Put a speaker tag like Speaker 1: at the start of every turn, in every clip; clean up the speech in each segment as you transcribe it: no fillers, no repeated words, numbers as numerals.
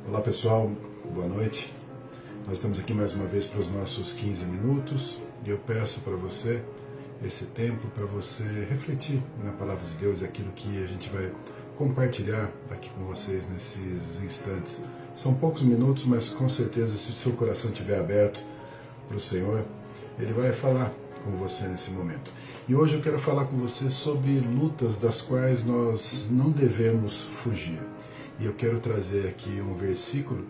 Speaker 1: Olá pessoal, boa noite. Nós estamos aqui mais uma vez para os nossos 15 minutos e eu peço para você esse tempo para você refletir na Palavra de Deus, aquilo que a gente vai compartilhar aqui com vocês nesses instantes. São poucos minutos, mas com certeza se o seu coração estiver aberto para o Senhor, Ele vai falar com você nesse momento. E hoje eu quero falar com você sobre lutas das quais nós não devemos fugir. E eu quero trazer aqui um versículo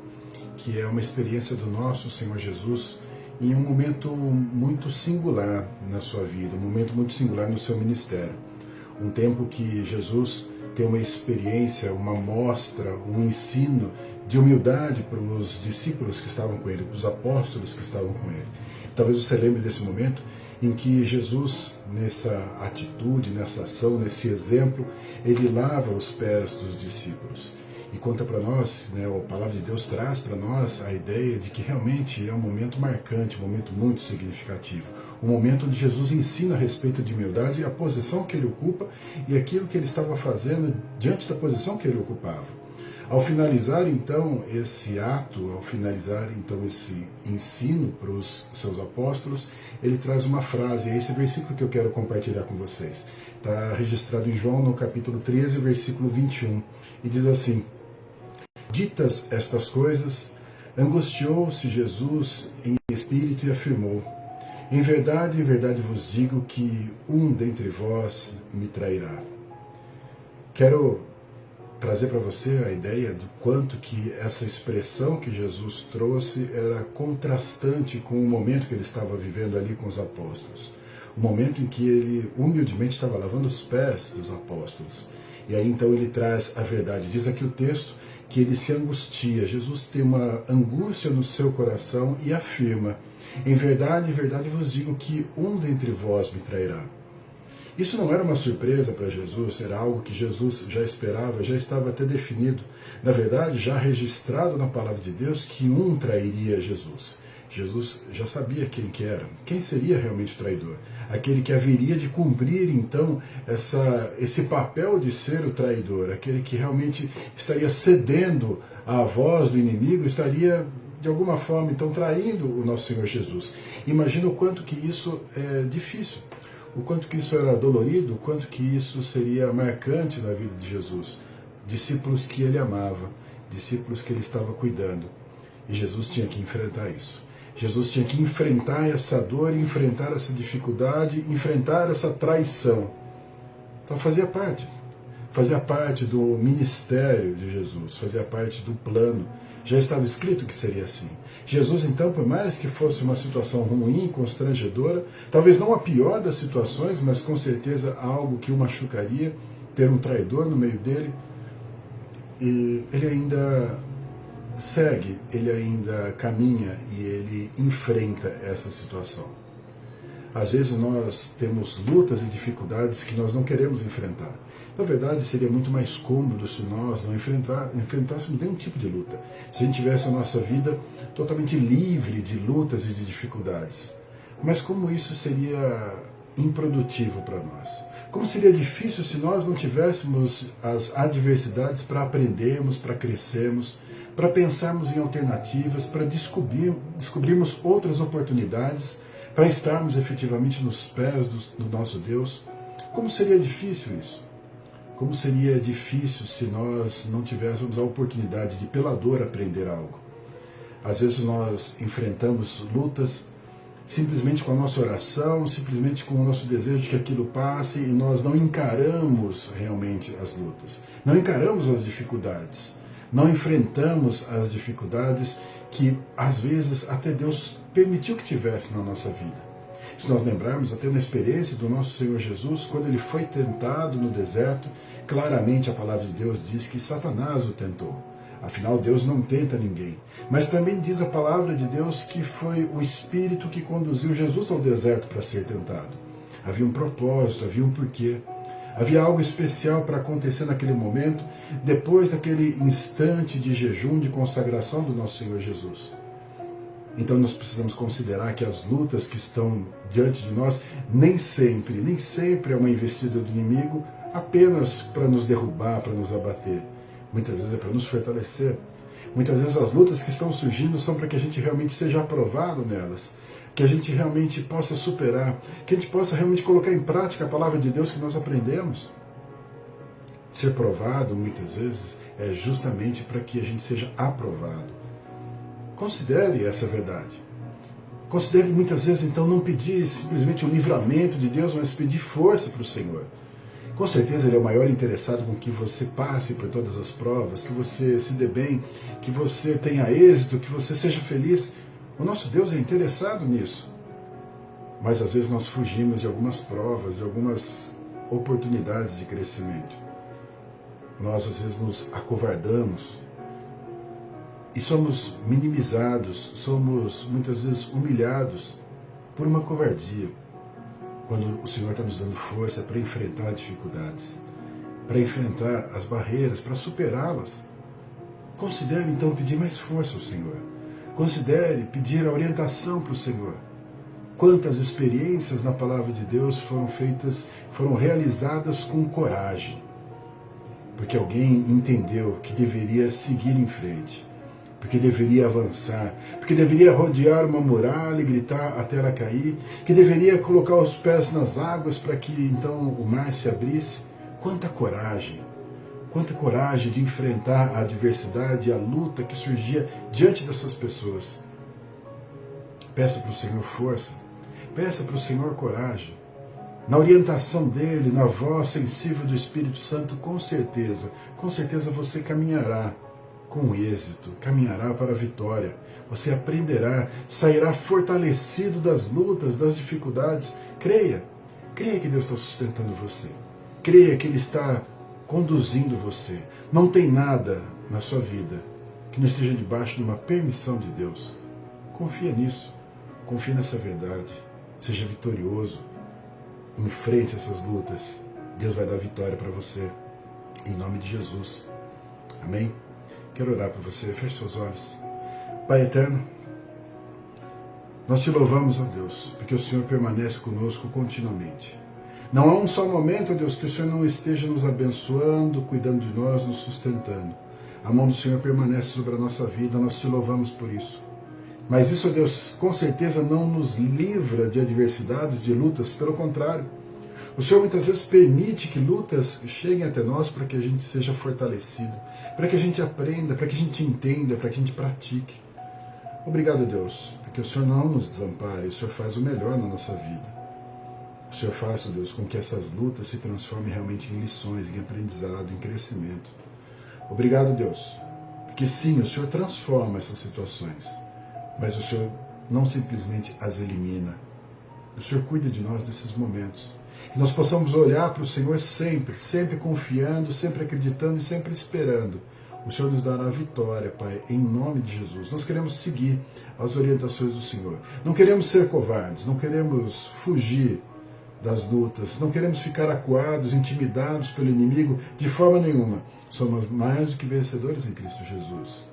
Speaker 1: que é uma experiência do nosso Senhor Jesus em um momento muito singular na sua vida, um momento muito singular no seu ministério. Um tempo que Jesus tem uma experiência, uma mostra, um ensino de humildade para os discípulos que estavam com ele, para os apóstolos que estavam com ele. Talvez você lembre desse momento em que Jesus, nessa atitude, nessa ação, nesse exemplo, ele lava os pés dos discípulos. E conta para nós, a Palavra de Deus traz para nós a ideia de que realmente é um momento marcante, um momento muito significativo. Um momento onde Jesus ensina a respeito de humildade e a posição que ele ocupa e aquilo que ele estava fazendo diante da posição que ele ocupava. Ao finalizar então esse ato, ao finalizar então esse ensino para os seus apóstolos, ele traz uma frase, é esse versículo que eu quero compartilhar com vocês. Está registrado em João no capítulo 13, versículo 21, e diz assim: ditas estas coisas, angustiou-se Jesus em espírito e afirmou: em verdade vos digo que um dentre vós me trairá. Quero trazer para você a ideia do quanto que essa expressão que Jesus trouxe era contrastante com o momento que ele estava vivendo ali com os apóstolos. O momento em que ele humildemente estava lavando os pés dos apóstolos. E aí então ele traz a verdade. Diz aqui o texto que ele se angustia. Jesus tem uma angústia no seu coração e afirma: em verdade vos digo que um dentre vós me trairá. Isso não era uma surpresa para Jesus, era algo que Jesus já esperava, já estava até definido. Na verdade, já registrado na Palavra de Deus que um trairia Jesus. Jesus já sabia quem que era, quem seria realmente o traidor. Aquele que haveria de cumprir, então, esse papel de ser o traidor. Aquele que realmente estaria cedendo à voz do inimigo, estaria, de alguma forma, então, traindo o nosso Senhor Jesus. Imagina o quanto que isso é difícil. O quanto que isso era dolorido, o quanto que isso seria marcante na vida de Jesus. Discípulos que ele amava, discípulos que ele estava cuidando. E Jesus tinha que enfrentar isso. Jesus tinha que enfrentar essa dor, enfrentar essa dificuldade, enfrentar essa traição. Então fazia parte do ministério de Jesus, fazia parte do plano. Já estava escrito que seria assim. Jesus, então, por mais que fosse uma situação ruim, constrangedora, talvez não a pior das situações, mas com certeza algo que o machucaria, ter um traidor no meio dele, e ele ainda segue, ele ainda caminha e ele enfrenta essa situação. Às vezes nós temos lutas e dificuldades que nós não queremos enfrentar. Na verdade, seria muito mais cômodo se nós não enfrentássemos nenhum tipo de luta. Se a gente tivesse a nossa vida totalmente livre de lutas e de dificuldades. Mas como isso seria improdutivo para nós? Como seria difícil se nós não tivéssemos as adversidades para aprendermos, para crescermos, para pensarmos em alternativas, para descobrirmos outras oportunidades, para estarmos efetivamente nos pés do nosso Deus? Como seria difícil isso? Como seria difícil se nós não tivéssemos a oportunidade de, pela dor, aprender algo? Às vezes nós enfrentamos lutas simplesmente com a nossa oração, simplesmente com o nosso desejo de que aquilo passe, e nós não encaramos realmente as lutas, não encaramos as dificuldades, não enfrentamos as dificuldades que às vezes até Deus permitiu que tivesse na nossa vida. Se nós lembrarmos até na experiência do nosso Senhor Jesus, quando ele foi tentado no deserto, claramente a Palavra de Deus diz que Satanás o tentou. Afinal, Deus não tenta ninguém. Mas também diz a Palavra de Deus que foi o Espírito que conduziu Jesus ao deserto para ser tentado. Havia um propósito, havia um porquê. Havia algo especial para acontecer naquele momento, depois daquele instante de jejum, de consagração do nosso Senhor Jesus. Então nós precisamos considerar que as lutas que estão diante de nós nem sempre é uma investida do inimigo apenas para nos derrubar, para nos abater. Muitas vezes é para nos fortalecer. Muitas vezes as lutas que estão surgindo são para que a gente realmente seja aprovado nelas, que a gente realmente possa superar, que a gente possa realmente colocar em prática a palavra de Deus que nós aprendemos. Ser provado, muitas vezes, é justamente para que a gente seja aprovado. Considere essa verdade. Considere muitas vezes, então, não pedir simplesmente o livramento de Deus, mas pedir força para o Senhor. Com certeza Ele é o maior interessado com que você passe por todas as provas, que você se dê bem, que você tenha êxito, que você seja feliz. O nosso Deus é interessado nisso. Mas às vezes nós fugimos de algumas provas, de algumas oportunidades de crescimento. Nós às vezes nos acovardamos e somos minimizados, somos muitas vezes humilhados por uma covardia, quando o Senhor está nos dando força para enfrentar dificuldades, para enfrentar as barreiras, para superá-las. Considere então pedir mais força ao Senhor. Considere pedir a orientação para o Senhor. Quantas experiências na palavra de Deus foram realizadas com coragem, porque alguém entendeu que deveria seguir em frente, porque deveria avançar, porque deveria rodear uma muralha e gritar até ela cair, que deveria colocar os pés nas águas para que então o mar se abrisse. Quanta coragem de enfrentar a adversidade e a luta que surgia diante dessas pessoas. Peça para o Senhor força, peça para o Senhor coragem. Na orientação dEle, na voz sensível do Espírito Santo, com certeza você caminhará com êxito, caminhará para a vitória. Você aprenderá, sairá fortalecido das lutas, das dificuldades. Creia que Deus está sustentando você. Creia que Ele está conduzindo você. Não tem nada na sua vida que não esteja debaixo de uma permissão de Deus. Confia nisso, confia nessa verdade. Seja vitorioso, enfrente essas lutas. Deus vai dar vitória para você, em nome de Jesus. Amém? Quero orar por você, feche seus olhos. Pai eterno, nós te louvamos, ó Deus, porque o Senhor permanece conosco continuamente. Não há um só momento, ó Deus, que o Senhor não esteja nos abençoando, cuidando de nós, nos sustentando. A mão do Senhor permanece sobre a nossa vida, nós te louvamos por isso. Mas isso, ó Deus, com certeza não nos livra de adversidades, de lutas, pelo contrário. O Senhor muitas vezes permite que lutas cheguem até nós para que a gente seja fortalecido, para que a gente aprenda, para que a gente entenda, para que a gente pratique. Obrigado, Deus, porque o Senhor não nos desampare, o Senhor faz o melhor na nossa vida. O Senhor faz, Deus, com que essas lutas se transformem realmente em lições, em aprendizado, em crescimento. Obrigado, Deus, porque sim, o Senhor transforma essas situações, mas o Senhor não simplesmente as elimina. O Senhor cuida de nós nesses momentos. Que nós possamos olhar para o Senhor sempre confiando, sempre acreditando e sempre esperando. O Senhor nos dará a vitória, Pai, em nome de Jesus. Nós queremos seguir as orientações do Senhor. Não queremos ser covardes, não queremos fugir das lutas, não queremos ficar acuados, intimidados pelo inimigo de forma nenhuma. Somos mais do que vencedores em Cristo Jesus.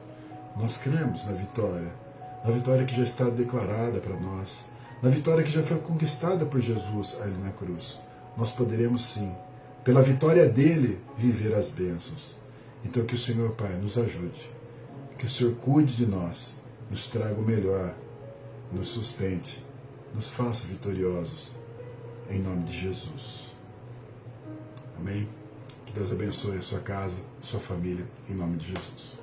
Speaker 1: Nós cremos na vitória que já está declarada para nós, na vitória que já foi conquistada por Jesus ali na cruz. Nós poderemos sim, pela vitória dele, viver as bênçãos. Então que o Senhor, Pai, nos ajude, que o Senhor cuide de nós, nos traga o melhor, nos sustente, nos faça vitoriosos, em nome de Jesus. Amém? Que Deus abençoe a sua casa, a sua família, em nome de Jesus.